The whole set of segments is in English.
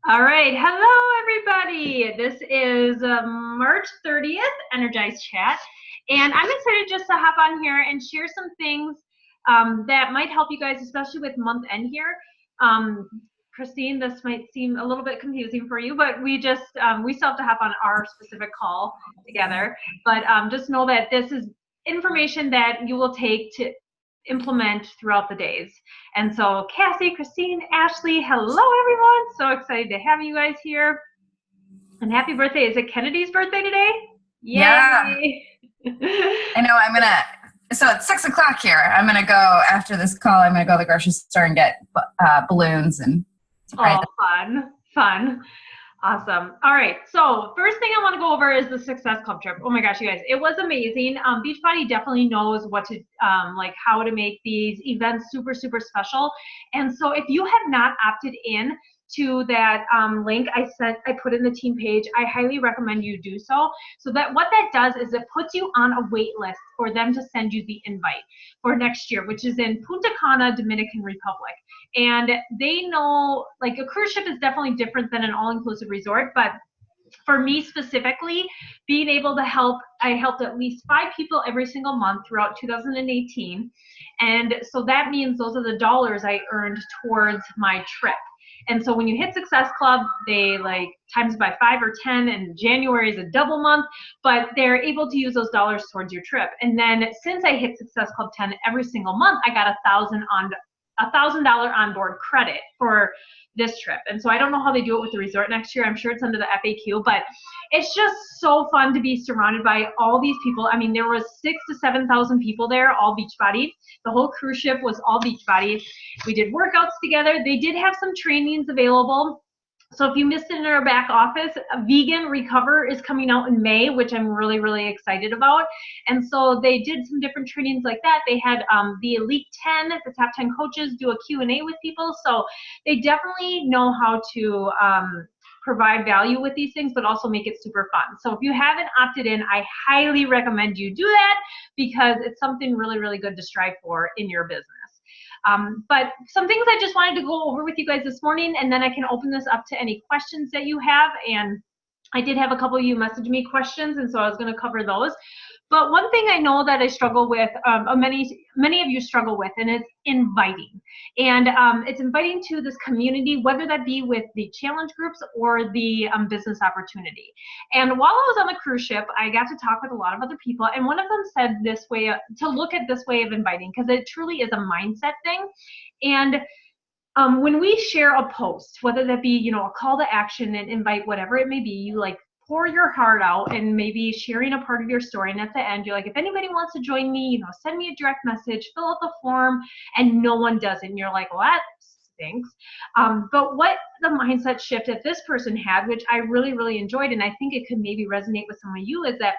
All right. Hello, everybody. This is March 30th, Energize Chat. And I'm excited just to hop on here and share some things that might help you guys, especially with month end here. Christine, this might seem a little bit confusing for you, but we still have to hop on our specific call together. But just know that this is information that you will take to implement throughout the days. And so Cassie, Christine, Ashley, hello everyone. So excited to have you guys here. And happy birthday. Is it Kennedy's birthday today? Yay. Yeah. I know so it's 6 o'clock here. I'm going to go after this call. I'm going to go to the grocery store and get balloons and fun. Awesome. All right. So first thing I want to go over is the Success Club trip. Oh my gosh, you guys, it was amazing. Beachbody definitely knows what to, like how to make these events super, super special. And so if you have not opted in to that link I put in the team page, I highly recommend you do so. So that what that does is it puts you on a wait list for them to send you the invite for next year, which is in Punta Cana, Dominican Republic. And they know, like, a cruise ship is definitely different than an all-inclusive resort, but for me specifically, being able to I helped at least 5 people every single month throughout 2018. And so that means those are the dollars I earned towards my trip. And so when you hit Success Club, they like times by 5 or 10, and January is a double month, but they're able to use those dollars towards your trip. And then since I hit Success Club 10 every single month, I got $1,000 onboard credit for this trip. And so I don't know how they do it with the resort next year. I'm sure it's under the FAQ, but it's just so fun to be surrounded by all these people. I mean, there was 6,000 to 7,000 people there, all Beachbody. The whole cruise ship was all Beachbody. We did workouts together. They did have some trainings available. So if you missed it in our back office, Vegan Recover is coming out in May, which I'm really, really excited about. And so they did some different trainings like that. They had the Elite 10, the top 10 coaches, do a Q&A with people. So they definitely know how to provide value with these things, but also make it super fun. So if you haven't opted in, I highly recommend you do that because it's something really, really good to strive for in your business. But some things I just wanted to go over with you guys this morning, and then I can open this up to any questions that you have. And I did have a couple of you message me questions, and so I was going to cover those. But one thing I know that I struggle with, many of you struggle with, and it's inviting. And it's inviting to this community, whether that be with the challenge groups or the business opportunity. And while I was on the cruise ship, I got to talk with a lot of other people, and one of them said this way, to look at this way of inviting, because it truly is a mindset thing. And when we share a post, whether that be, you know, a call to action and invite, whatever it may be, you like pour your heart out and maybe sharing a part of your story, and at the end you're like, if anybody wants to join me, you know, send me a direct message, fill out the form, and no one does it, and you're like, well, that stinks. But what the mindset shift that this person had, which I really, really enjoyed, and I think it could maybe resonate with some of you, is that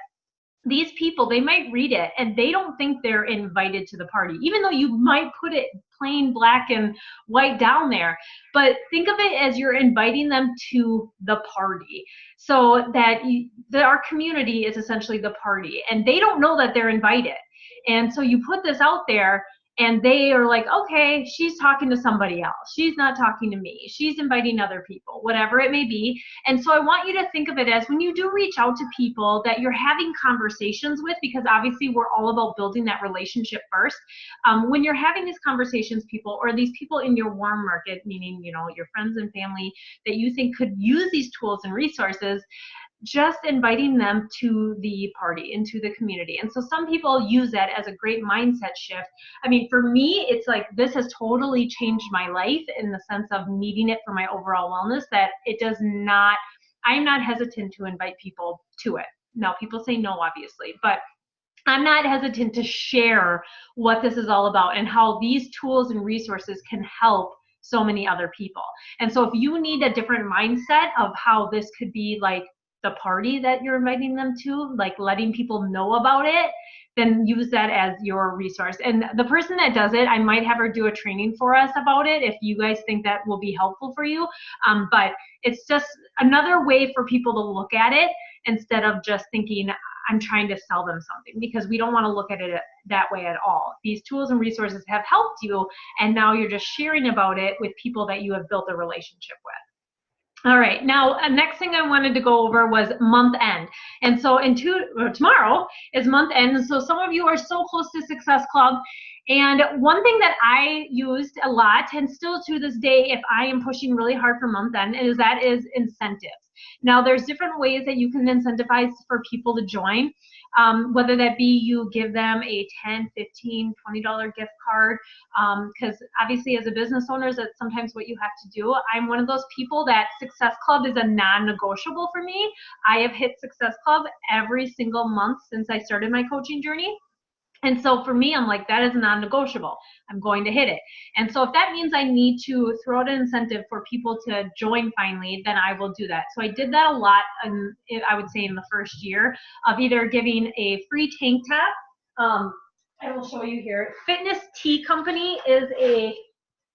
these people, they might read it and they don't think they're invited to the party, even though you might put it plain black and white down there. But think of it as you're inviting them to the party, so that our community is essentially the party, and they don't know that they're invited. And so you put this out there, and they are like, okay, she's talking to somebody else. She's not talking to me. She's inviting other people, whatever it may be. And so I want you to think of it as when you do reach out to people that you're having conversations with, because obviously we're all about building that relationship first. When you're having these conversations, people, or these people in your warm market, meaning, you know, your friends and family that you think could use these tools and resources, just inviting them to the party, into the community. And so some people use that as a great mindset shift. I mean, for me, it's like, this has totally changed my life in the sense of needing it for my overall wellness, that it does not, I'm not hesitant to invite people to it. Now, people say no, obviously, but I'm not hesitant to share what this is all about and how these tools and resources can help so many other people. And so if you need a different mindset of how this could be like the party that you're inviting them to, like letting people know about it, then use that as your resource. And the person that does it, I might have her do a training for us about it if you guys think that will be helpful for you. But it's just another way for people to look at it instead of just thinking, I'm trying to sell them something, because we don't want to look at it that way at all. These tools and resources have helped you, and now you're just sharing about it with people that you have built a relationship with. All right. Now, next thing I wanted to go over was month end. And so tomorrow is month end. And so some of you are so close to Success Club. And one thing that I used a lot, and still to this day, if I am pushing really hard for month end, is incentives. Now, there's different ways that you can incentivize for people to join, whether that be you give them a $10, $15, $20 gift card, because obviously as a business owner, that's sometimes what you have to do. I'm one of those people that Success Club is a non-negotiable for me. I have hit Success Club every single month since I started my coaching journey. And so for me, I'm like, that is non-negotiable. I'm going to hit it. And so if that means I need to throw out an incentive for people to join finally, then I will do that. So I did that a lot, I would say in the first year, of either giving a free tank top. I will show you here. Fitness Tea Company is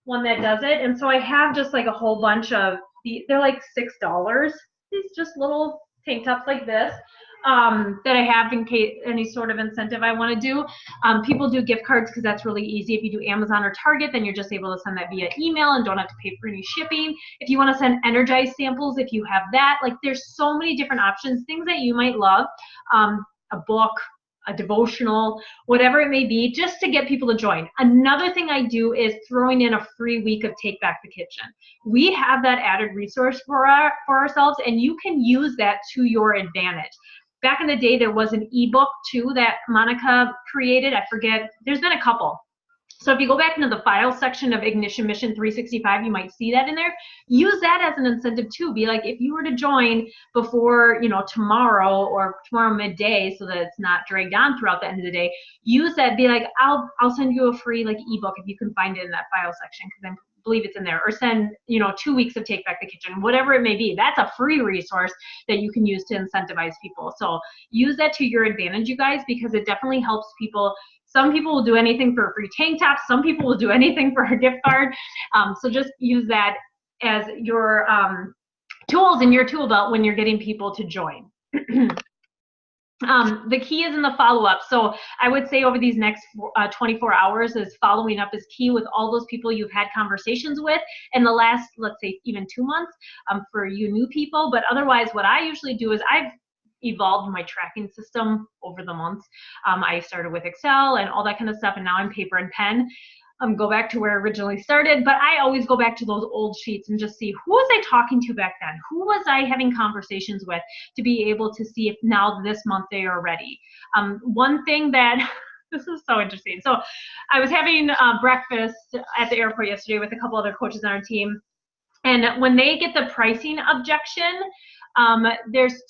one that does it. And so I have just like a whole bunch of, they're like $6. These just little tank tops like this. That I have in case any sort of incentive I want to do. People do gift cards because that's really easy. If you do Amazon or Target, then you're just able to send that via email and don't have to pay for any shipping. If you want to send Energize samples, if you have that, like there's so many different options, things that you might love, a book, a devotional, whatever it may be, just to get people to join. Another thing I do is throwing in a free week of Take Back the Kitchen. We have that added resource for ourselves, and you can use that to your advantage. Back in the day, there was an ebook too that Monica created. I forget, there's been a couple. So if you go back into the file section of Ignition Mission 365, you might see that in there. Use that as an incentive too. Be like, if you were to join before, tomorrow or tomorrow midday, so that it's not dragged on throughout the end of the day, use that. Be like, I'll send you a free ebook if you can find it in that file section, because I believe it's in there. Or send 2 weeks of Take Back the Kitchen, whatever it may be. That's a free resource that you can use to incentivize people. So use that to your advantage, you guys, because it definitely helps people. Some people will do anything for a free tank top. Some people will do anything for a gift card. So just use that as your tools in your tool belt when you're getting people to join. The key is in the follow-up. So I would say over these next 24 hours is following up is key with all those people you've had conversations with in the last, let's say, even 2 months for you new people. But otherwise, what I usually do is I've evolved my tracking system over the months. I started with Excel and all that kind of stuff, and now I'm paper and pen. Go back to where I originally started, but I always go back to those old sheets and just see, who was I talking to back then? Who was I having conversations with, to be able to see if now this month they are ready. One thing that, this is so interesting. So I was having breakfast at the airport yesterday with a couple other coaches on our team. And when they get the pricing objection, there's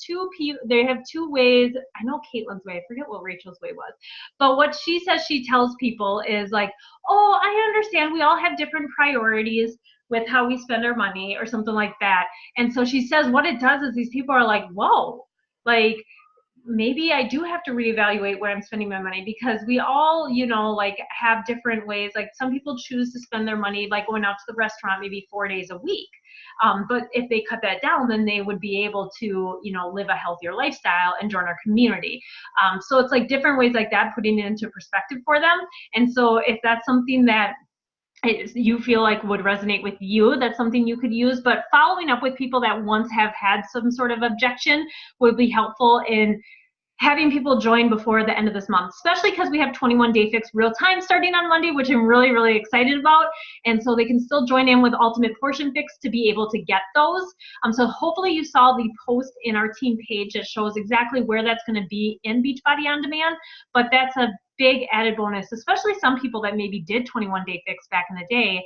they have two ways. I know Caitlin's way, I forget what Rachel's way was, but what she says she tells people is like, oh, I understand we all have different priorities with how we spend our money or something like that. And so she says what it does is these people are like, whoa, like maybe I do have to reevaluate where I'm spending my money, because we all, have different ways. Like some people choose to spend their money like going out to the restaurant maybe 4 days a week. But if they cut that down, then they would be able to, live a healthier lifestyle and join our community. So it's like different ways like that, putting it into perspective for them. And so if that's something that you feel like would resonate with you, that's something you could use. But following up with people that once have had some sort of objection would be helpful in having people join before the end of this month, especially because we have 21 Day Fix real time starting on Monday, which I'm really, really excited about. And so they can still join in with Ultimate Portion Fix to be able to get those. So hopefully you saw the post in our team page that shows exactly where that's going to be in Beachbody On Demand. But that's a big added bonus, especially some people that maybe did 21 Day Fix back in the day,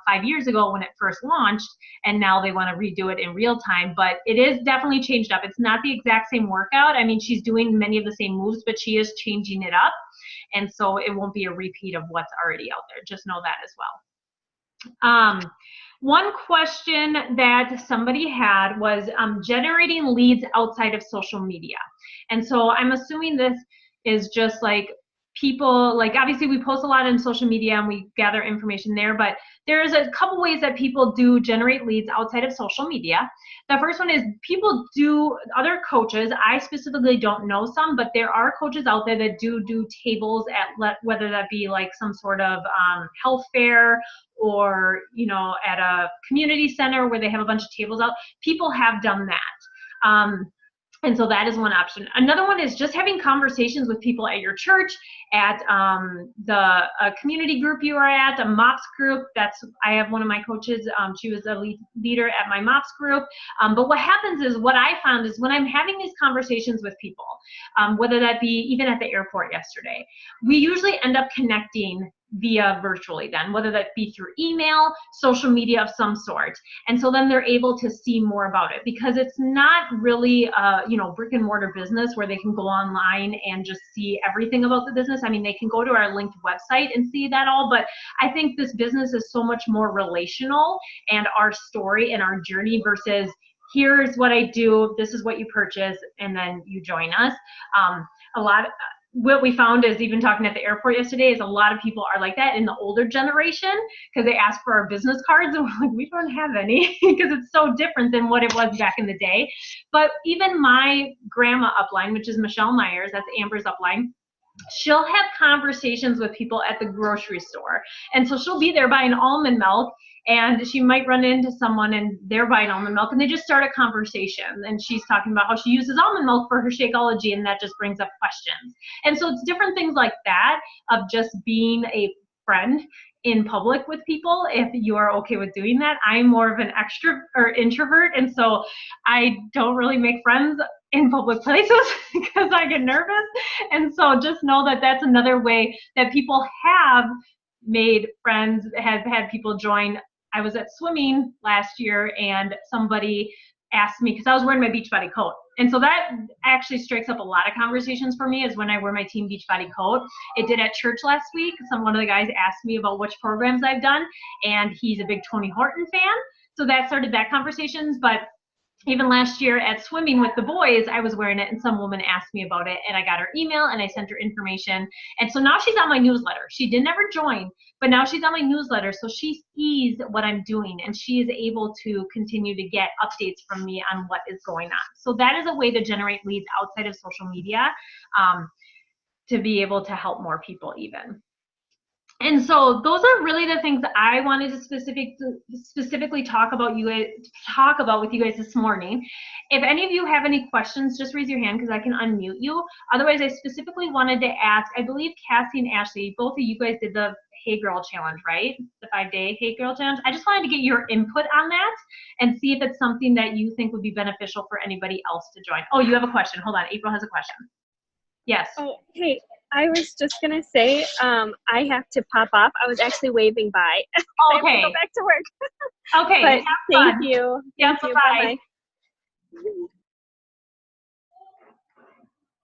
5 years ago when it first launched, and now they want to redo it in real time. But it is definitely changed up. It's not the exact same workout. I mean, she's doing many of the same moves, but she is changing it up. And so it won't be a repeat of what's already out there. Just know that as well. One question that somebody had was generating leads outside of social media. And so I'm assuming this is just like people, like obviously we post a lot on social media and we gather information there, but there's a couple ways that people do generate leads outside of social media. The first one is people do, other coaches, I specifically don't know some, but there are coaches out there that do tables at, whether that be like some sort of health fair, or, you know, at a community center where they have a bunch of tables out. People have done that. And so that is one option. Another one is just having conversations with people at your church, at the community group you are at, a MOPS group. I have one of my coaches, she was a leader at my MOPS group. But what happens is, what I found is when I'm having these conversations with people, whether that be even at the airport yesterday, we usually end up connecting via virtually then, whether that be through email, social media of some sort. And so then they're able to see more about it, because it's not really a, you know, brick and mortar business where they can go online and just see everything about the business. I mean, they can go to our linked website and see that all, but I think this business is so much more relational, and our story and our journey versus here's what I do, this is what you purchase, and then you join us. What we found is, even talking at the airport yesterday, is a lot of people are like that in the older generation, because they ask for our business cards and we're like, we don't have any, because it's so different than what it was back in the day. But even my grandma upline, which is Michelle Myers, that's Amber's upline, she'll have conversations with people at the grocery store. And so she'll be there buying almond milk, and she might run into someone and they're buying almond milk, and they just start a conversation, and she's talking about how she uses almond milk for her Shakeology, and that just brings up questions. And so it's different things like that, of just being a friend in public with people, if you are okay with doing that. I'm more of an extrovert or introvert, and so I don't really make friends in public places because I get nervous. And so just know that that's another way that people have made friends, have had people join. I was at swimming last year, and somebody asked me, because I was wearing my Beachbody coat, and so that actually strikes up a lot of conversations for me, is when I wear my Team Beachbody coat. It did at church last week. One of the guys asked me about which programs I've done, and he's a big Tony Horton fan, so that started that conversations. But even last year at swimming with the boys, I was wearing it, and some woman asked me about it, and I got her email and I sent her information. And so now she's on my newsletter. She didn't ever join, but now she's on my newsletter, so she sees what I'm doing, and she is able to continue to get updates from me on what is going on. So that is a way to generate leads outside of social media, to be able to help more people even. And so those are really the things that I wanted to specifically talk about with you guys this morning. If any of you have any questions, just raise your hand because I can unmute you. Otherwise, I specifically wanted to ask, I believe Cassie and Ashley, both of you guys did the Hey Girl Challenge, right? The 5-day Hey Girl Challenge. I just wanted to get your input on that and see if it's something that you think would be beneficial for anybody else to join. Oh, you have a question. Hold on. April has a question. Yes. Oh, hey. I was just going to say, I have to pop off. I was actually waving bye. Okay. I have to go back to work. Okay. But thank you. Yeah, thank you. Bye-bye.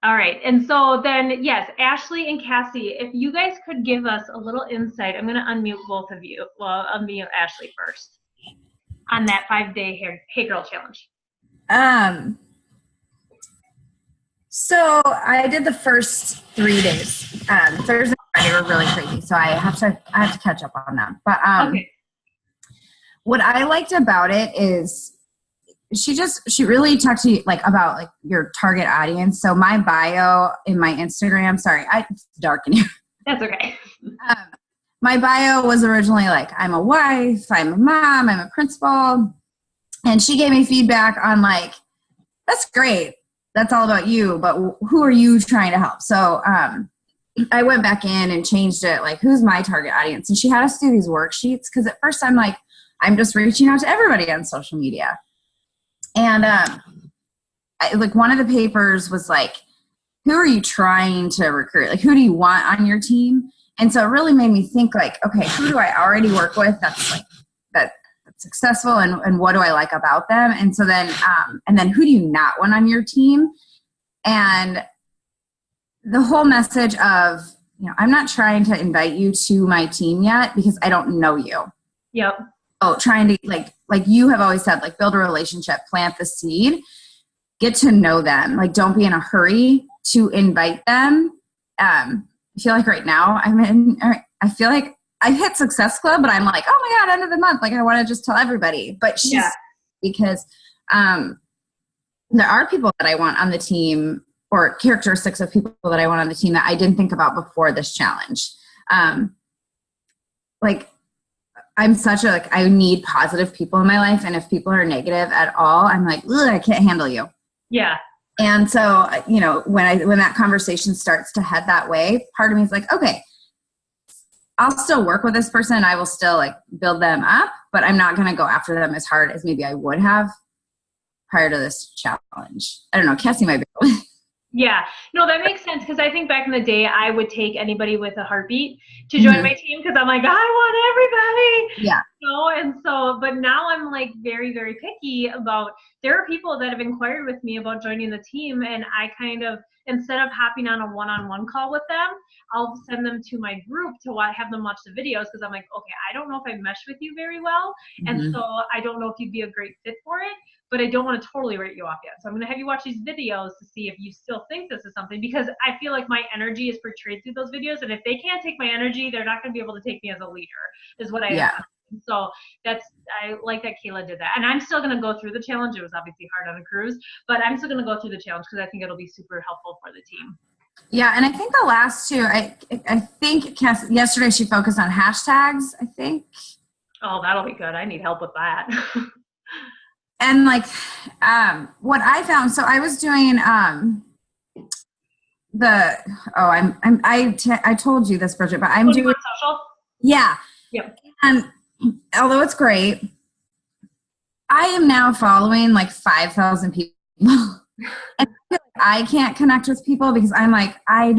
All right. And so then, yes, Ashley and Cassie, if you guys could give us a little insight, I'm going to unmute both of you. Well, I'll unmute Ashley first on that 5-day Hey Girl Challenge. So I did the first 3 days. Thursday and Friday were really crazy, so I have to catch up on them. But okay. What I liked about it is she really talked to you about your target audience. So my bio in my Instagram, sorry, it's dark in here. That's okay. My bio was originally I'm a wife, I'm a mom, I'm a principal, and she gave me feedback on that's great. That's all about you, but who are you trying to help? So I went back in and changed it, who's my target audience? And she had us do these worksheets, because at first I'm just reaching out to everybody on social media. And one of the papers was who are you trying to recruit? Who do you want on your team? And so it really made me think okay, who do I already work with that's that's successful, and what do I like about them? And so then who do you not want on your team? And the whole message of, I'm not trying to invite you to my team yet because I don't know you. Yep. Oh, trying to like you have always said, build a relationship, plant the seed, get to know them. Don't be in a hurry to invite them. feel like right now I feel like I hit Success Club, but I'm like, oh my God, end of the month. Like I want to just tell everybody, but because there are people that I want on the team, or characteristics of people that I want on the team that I didn't think about before this challenge. Like I'm such a, like, I need positive people in my life. And if people are negative at all, I'm like, ugh, I can't handle you. Yeah. And so, you know, when that conversation starts to head that way, part of me is like, okay, I'll still work with this person. I will still like build them up, but I'm not going to go after them as hard as maybe I would have prior to this challenge. I don't know. Cassie might be. Yeah, no, that makes sense, because I think back in the day, I would take anybody with a heartbeat to join my team, because I'm like, I want everybody. Yeah. You know, and so, but now I'm like very, very picky about, there are people that have inquired with me about joining the team, and I kind of, instead of hopping on a one-on-one call with them, I'll send them to my group to have them watch the videos, because I'm like, okay, I don't know if I mesh with you very well, and so I don't know if you'd be a great fit for it, but I don't want to totally write you off yet. So I'm going to have you watch these videos to see if you still think this is something, because I feel like my energy is portrayed through those videos. And if they can't take my energy, they're not going to be able to take me as a leader, is what I have. So I like that Kayla did that. And I'm still going to go through the challenge. It was obviously hard on a cruise, but I'm still going to go through the challenge because I think it'll be super helpful for the team. Yeah. And I think the last two, I think yesterday she focused on hashtags, I think. Oh, that'll be good. I need help with that. And like, what I found, so I was doing, I told you this, Bridget, but I'm doing social. Yeah. Yep. And although it's great, I am now following like 5,000 people. And I can't connect with people because I'm like, I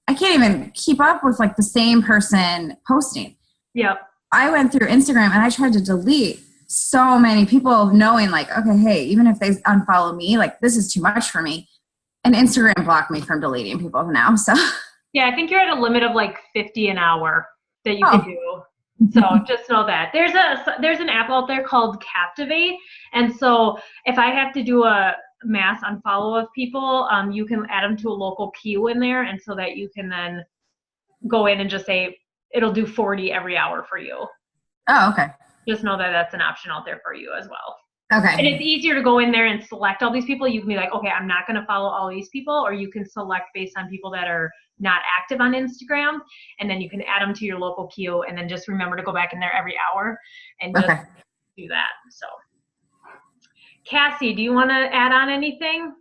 can't even keep up with like the same person posting. Yep. I went through Instagram and I tried to delete so many people, knowing like, okay, hey, even if they unfollow me, like this is too much for me. And Instagram blocked me from deleting people now. So yeah, I think you're at a limit of like 50 an hour that you can do. So just know that there's an app out there called Captivate. And so if I have to do a mass unfollow of people, you can add them to a local queue in there. And so that you can then go in and just say, it'll do 40 every hour for you. Oh, okay. Just know that that's an option out there for you as well. Okay. And it's easier to go in there and select all these people. You can be like, okay, I'm not going to follow all these people, or you can select based on people that are not active on Instagram, and then you can add them to your local queue, and then just remember to go back in there every hour and just do that. So, Cassie, do you want to add on anything?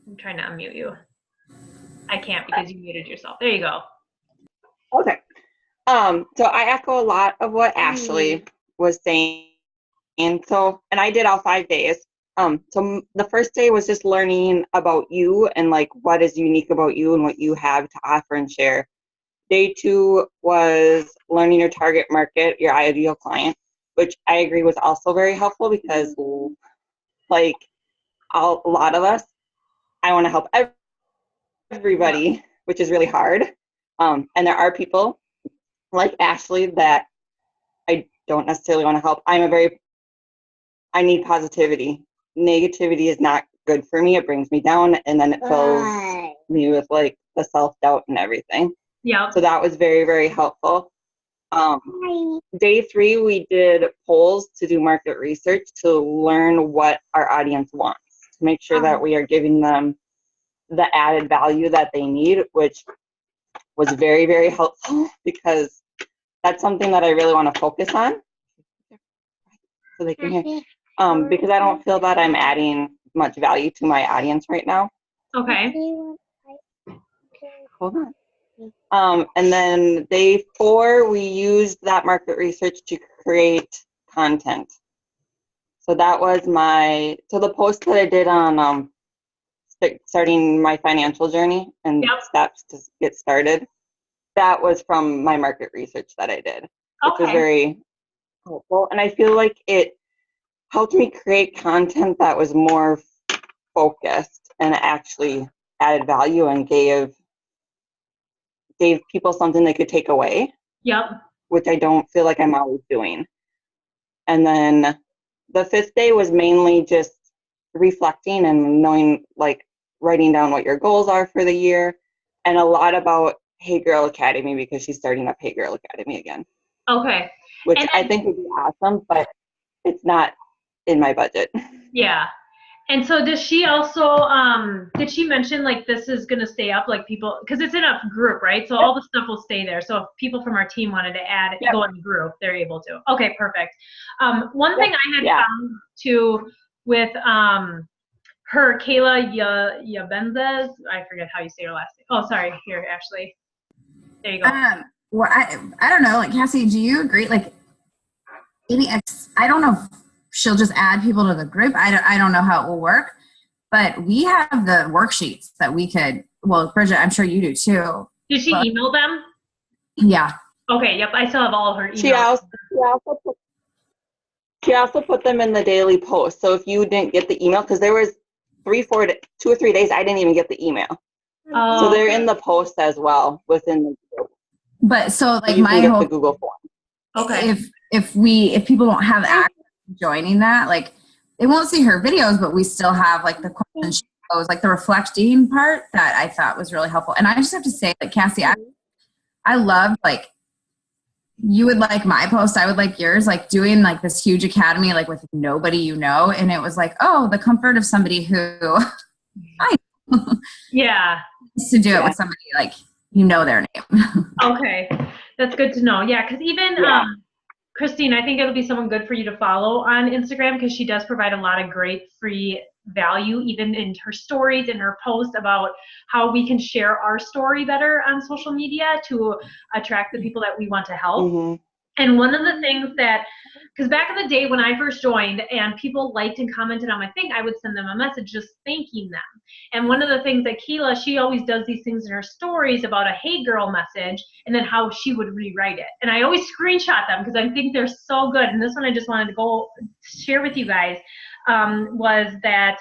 I'm trying to unmute you. I can't because you muted yourself. There you go. Okay. So I echo a lot of what Ashley was saying. And I did all 5 days. So the first day was just learning about you and like what is unique about you and what you have to offer and share. Day 2 was learning your target market, your ideal client, which I agree was also very helpful because like a lot of us, I want to help everybody, which is really hard. And there are people like Ashley that I don't necessarily want to help. I need positivity. Negativity is not good for me. It brings me down, and then it fills me with like the self-doubt and everything. Yeah. So that was very, very helpful. Day 3, we did polls to do market research to learn what our audience wants, to make sure that we are giving them the added value that they need, which was very, very helpful because that's something that I really want to focus on so they can hear. Because I don't feel that I'm adding much value to my audience right now. Okay. Hold on. And then day 4, we used that market research to create content. So that was the post that I did on starting my financial journey and steps to get started. That was from my market research that I did, which was very helpful. And I feel like it helped me create content that was more focused and actually added value and gave people something they could take away. Yep. Which I don't feel like I'm always doing. And then the 5th day was mainly just reflecting and knowing like writing down what your goals are for the year, and a lot about Hey Girl Academy because she's starting up Hey Girl Academy again. Okay. Which And I think would be awesome, but it's not in my budget. yeah. And so does she also, did she mention like this is going to stay up, like people, because it's in a group, right? So all the stuff will stay there. So if people from our team wanted to add, go in the group, they're able to. Okay, perfect. One thing I had found too with her, Kayla Yabenzes, I forget how you say her last name. Oh, sorry, here, Ashley. There you go. Well, I don't know, like Cassie, do you agree? Like, maybe I don't know if she'll just add people to the group. I don't know how it will work, but we have the worksheets that we could. Well, Bridget, I'm sure you do too. Did she email them? Yeah. Okay. Yep. I still have all her emails. She also put them in the daily post. So if you didn't get the email, because there was 2 or 3 days I didn't even get the email. Oh, so they're in the post as well within the group. But so like you my can get whole the Google form. Okay. If people don't have access to joining that, like they won't see her videos, but we still have like the question she goes, like the reflecting part that I thought was really helpful. And I just have to say, like Cassie, I loved like you would like my post, I would like yours, like doing like this huge academy like with nobody you know, and it was like, oh, the comfort of somebody who I to do it with somebody like you know their name. Okay, that's good to know. Yeah, because even Christine, I think it'll be someone good for you to follow on Instagram because she does provide a lot of great free value, even in her stories and her posts about how we can share our story better on social media to attract the people that we want to help. Mm-hmm. And one of the things that, because back in the day when I first joined and people liked and commented on my thing, I would send them a message just thanking them. And one of the things that Keela, she always does these things in her stories about a hey girl message and then how she would rewrite it. And I always screenshot them because I think they're so good. And this one I just wanted to go share with you guys was that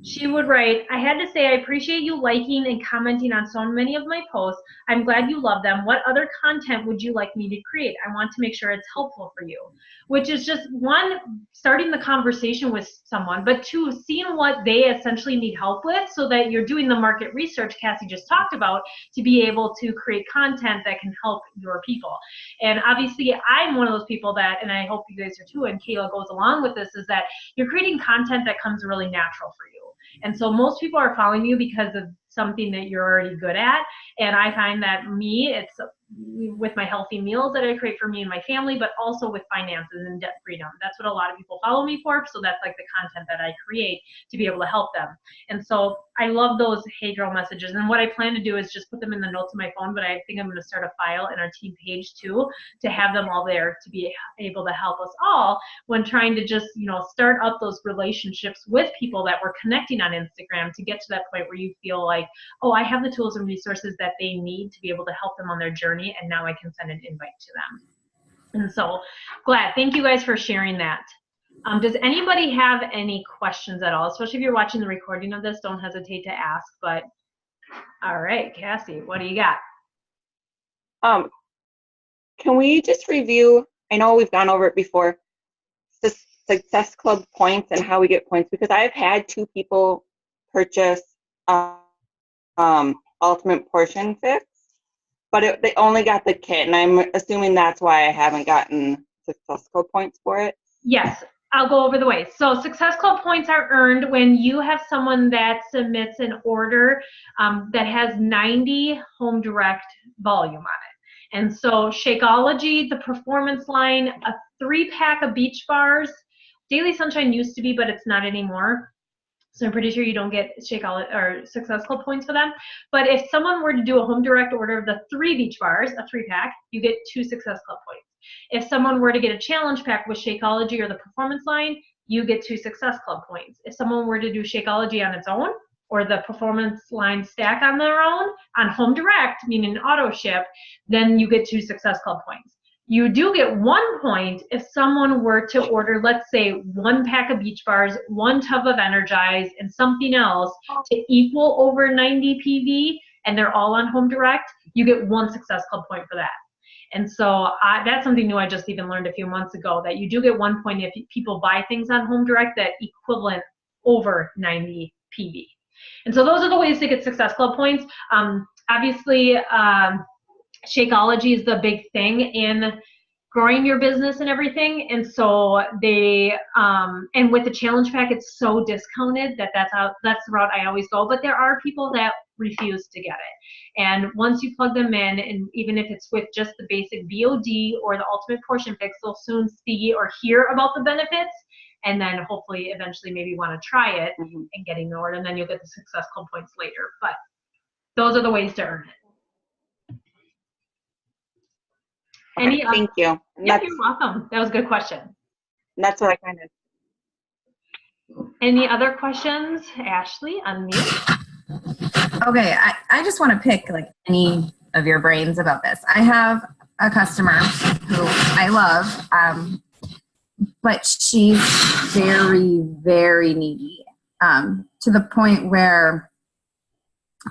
she would write, I had to say I appreciate you liking and commenting on so many of my posts. I'm glad you love them. What other content would you like me to create? I want to make sure it's helpful for you. Which is just one, starting the conversation with someone, but two, seeing what they essentially need help with so that you're doing the market research Cassie just talked about to be able to create content that can help your people. And obviously I'm one of those people that, and I hope you guys are too, and Kayla goes along with this, is that you're creating content that comes really natural for you. And so most people are following you because of something that you're already good at. And I find that it's with my healthy meals that I create for me and my family, but also with finances and debt freedom. That's what a lot of people follow me for. So that's like the content that I create to be able to help them. And so I love those hey girl messages. And what I plan to do is just put them in the notes of my phone, but I think I'm going to start a file in our team page too, to have them all there to be able to help us all when trying to just, start up those relationships with people that we're connecting on Instagram to get to that point where you feel like, oh, I have the tools and resources that they need to be able to help them on their journey, and now I can send an invite to them. And so glad. Thank you guys for sharing that. Does anybody have any questions at all? Especially if you're watching the recording of this, don't hesitate to ask. But all right, Cassie, what do you got? Can we just review, I know we've gone over it before, the Success Club points and how we get points, because I've had 2 people purchase Ultimate Portion Fix, but they only got the kit, and I'm assuming that's why I haven't gotten Success Club points for it. Yes, I'll go over the ways. So Success Club points are earned when you have someone that submits an order that has 90 home direct volume on it. And so Shakeology, the performance line, a 3-pack of Beach Bars. Daily Sunshine used to be, but it's not anymore. So I'm pretty sure you don't get Shakeology or Success Club points for them. But if someone were to do a home direct order of the 3 Beach Bars, a 3-pack, you get 2 Success Club points. If someone were to get a challenge pack with Shakeology or the performance line, you get 2 Success Club points. If someone were to do Shakeology on its own or the performance line stack on their own on home direct, meaning auto ship, then you get 2 Success Club points. You do get 1 point if someone were to order, let's say, 1 pack of Beach Bars, 1 tub of Energize, and something else to equal over 90 PV, and they're all on home direct, you get 1 Success Club point for that. And so that's something new I just even learned a few months ago, that you do get 1 point if people buy things on home direct that equivalent over 90 PV. And so those are the ways to get Success Club points. Obviously, Shakeology is the big thing in growing your business and everything. And so they, and with the challenge pack, it's so discounted that's the route I always go. But there are people that refuse to get it. And once you plug them in, and even if it's with just the basic VOD or the Ultimate Portion Fix, they'll soon see or hear about the benefits. And then hopefully eventually maybe want to try it and get ignored. And then you'll get the Success Club points later. But those are the ways to earn it. Okay, thank you. Yeah, you're welcome. That was a good question. That's what I kind of. Any other questions, Ashley, on me? Okay, I just want to pick like any of your brains about this. I have a customer who I love, but she's very, very needy, to the point where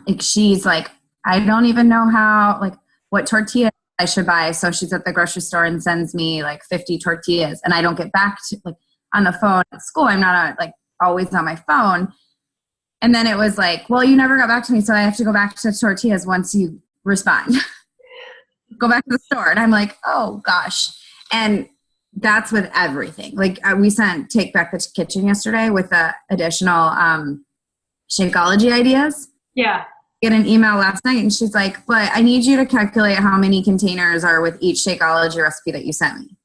like she's like, I don't even know how, like, what tortilla I should buy. So she's at the grocery store and sends me like 50 tortillas, and I don't get back to like on the phone at school. I'm not like always on my phone. And then it was like, well, you never got back to me, so I have to go back to tortillas once you respond. Go back to the store. And I'm like, oh gosh. And that's with everything. Like we sent Take Back the Kitchen yesterday with the additional Shakeology ideas. Yeah. Get an email last night, and she's like, but I need you to calculate how many containers are with each Shakeology recipe that you sent me.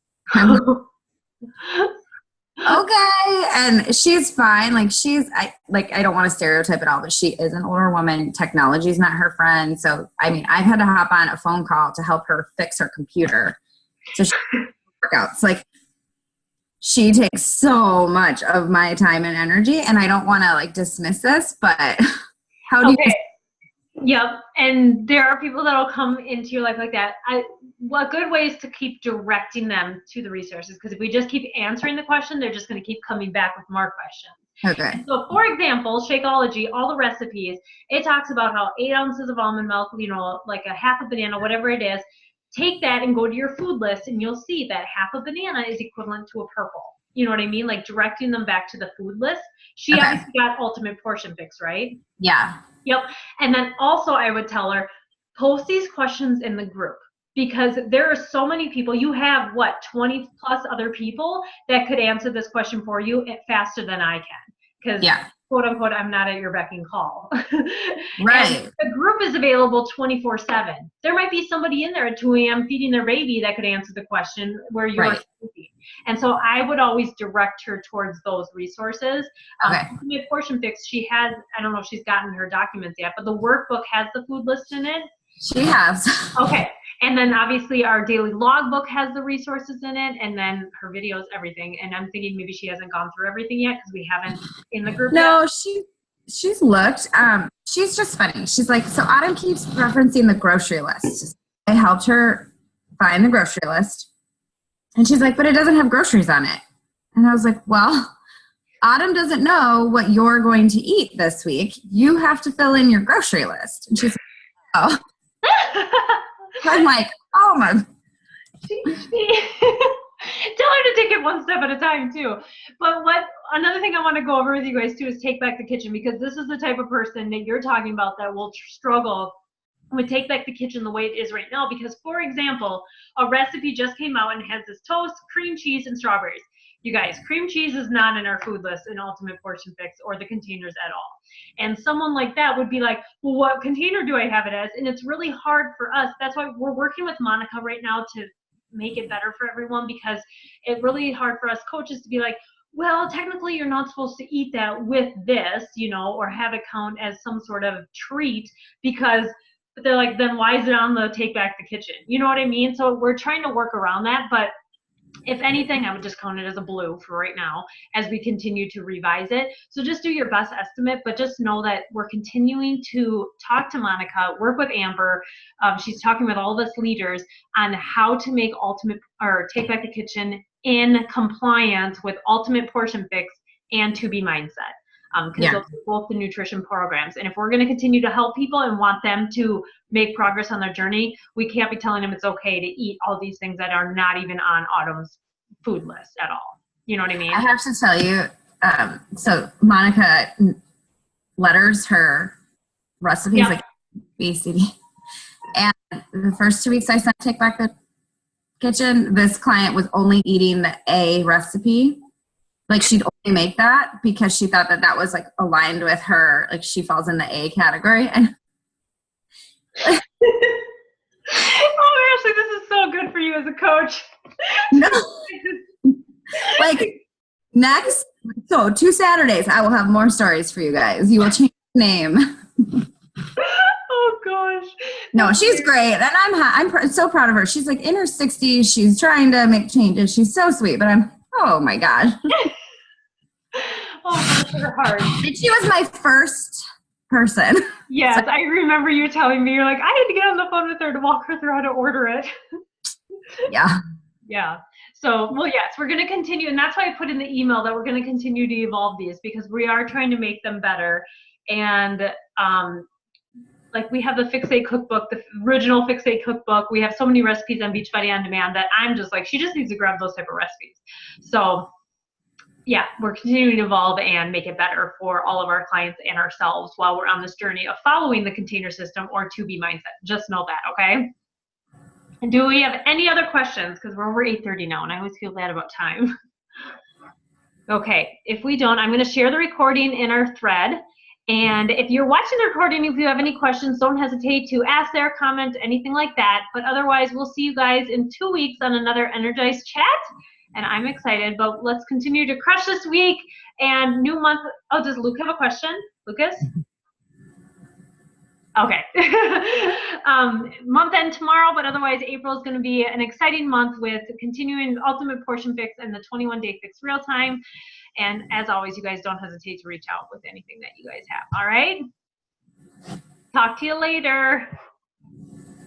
Okay. And she's fine. Like I don't want to stereotype at all, but she is an older woman. Technology is not her friend. So, I mean, I've had to hop on a phone call to help her fix her computer. So she workouts. Like she takes so much of my time and energy, and I don't want to like dismiss this, but how do you? Yep. And there are people that will come into your life like that. What good way is to keep directing them to the resources? Because if we just keep answering the question, they're just going to keep coming back with more questions. Okay. So for example, Shakeology, all the recipes, it talks about how 8 ounces of almond milk, like a half a banana, whatever it is, take that and go to your food list, and you'll see that half a banana is equivalent to a purple. You know what I mean? Like directing them back to the food list. She obviously got Ultimate Portion Fix, right? Yeah. Yep. And then also I would tell her, post these questions in the group, because there are so many people. You have 20 plus other people that could answer this question for you faster than I can. Because quote unquote, I'm not at your beck and call. Right. And the group is available 24/7. There might be somebody in there at 2 a.m. feeding their baby that could answer the question where you're sleeping. And so I would always direct her towards those resources. Ultimate Portion Fix, she has, I don't know if she's gotten her documents yet, but the workbook has the food list in it. She has. Okay. And then obviously our daily logbook has the resources in it, and then her videos, everything. And I'm thinking maybe she hasn't gone through everything yet because we haven't in the group yet. She's looked. She's just funny. She's like, so Autumn keeps referencing the grocery list. I helped her find the grocery list. And she's like, but it doesn't have groceries on it. And I was like, well, Autumn doesn't know what you're going to eat this week. You have to fill in your grocery list. And she's like, oh. I'm like, oh my. Tell her to take it one step at a time too. But another thing I want to go over with you guys too is Take Back the Kitchen, because this is the type of person that you're talking about that will struggle with Take Back the Kitchen the way it is right now. Because for example, a recipe just came out and has this toast, cream cheese, and strawberries. You guys, cream cheese is not in our food list in Ultimate Portion Fix or the containers at all. And someone like that would be like, well, what container do I have it as? And it's really hard for us. That's why we're working with Monica right now to make it better for everyone, because it's really hard for us coaches to be like, well, technically you're not supposed to eat that with this, or have it count as some sort of treat, because they're like, then why is it on the Take Back the Kitchen? You know what I mean? So we're trying to work around that, but if anything, I would just count it as a blue for right now as we continue to revise it. So just do your best estimate, but just know that we're continuing to talk to Monica, work with Amber. She's talking with all of us leaders on how to make Take Back the Kitchen in compliance with Ultimate Portion Fix and To Be Mindset. Because those are both the nutrition programs. And if we're going to continue to help people and want them to make progress on their journey, we can't be telling them it's okay to eat all these things that are not even on Autumn's food list at all. You know what I mean? I have to tell you, so Monica letters, her recipes, Yeah. like ABCD. And the first 2 weeks I sent Take Back the Kitchen, this client was only eating the A recipe. Like she'd only make that because she thought that that was like aligned with her, like she falls in the A category. And Oh, Ashley, this is so good for you as a coach. no, like next, so 2 Saturdays, I will have more stories for you guys. You will change the name. Oh gosh. No, she's great, and I'm so proud of her. She's like in her 60s. She's trying to make changes. She's so sweet, but oh my gosh. Oh, bless her heart. And she was my first person. Yes, I remember you telling me, you're like, I had to get on the phone with her to walk her through how to order it. Yeah. Yeah. So, well, yes, we're going to continue. And that's why I put in the email that we're going to continue to evolve these, because we are trying to make them better. And like we have the Fix-A cookbook, the original Fix-A cookbook. We have so many recipes on Beachbody On Demand that I'm just like, she just needs to grab those type of recipes. So yeah, we're continuing to evolve and make it better for all of our clients and ourselves while we're on this journey of following the container system or 2B mindset. Just know that, okay? And do we have any other questions? Because we're over 8:30 now, and I always feel bad about time. Okay, if we don't, I'm going to share the recording in our thread. And if you're watching the recording, if you have any questions, don't hesitate to ask there, comment, anything like that. But otherwise, we'll see you guys in 2 weeks on another Energize Chat. And I'm excited, but let's continue to crush this week and new month. Oh, does Luke have a question? Lucas? Okay. Month end tomorrow, but otherwise April is going to be an exciting month with continuing Ultimate Portion Fix and the 21-day fix real time. And as always, you guys don't hesitate to reach out with anything that you guys have. All right. Talk to you later.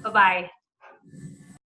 Bye-bye.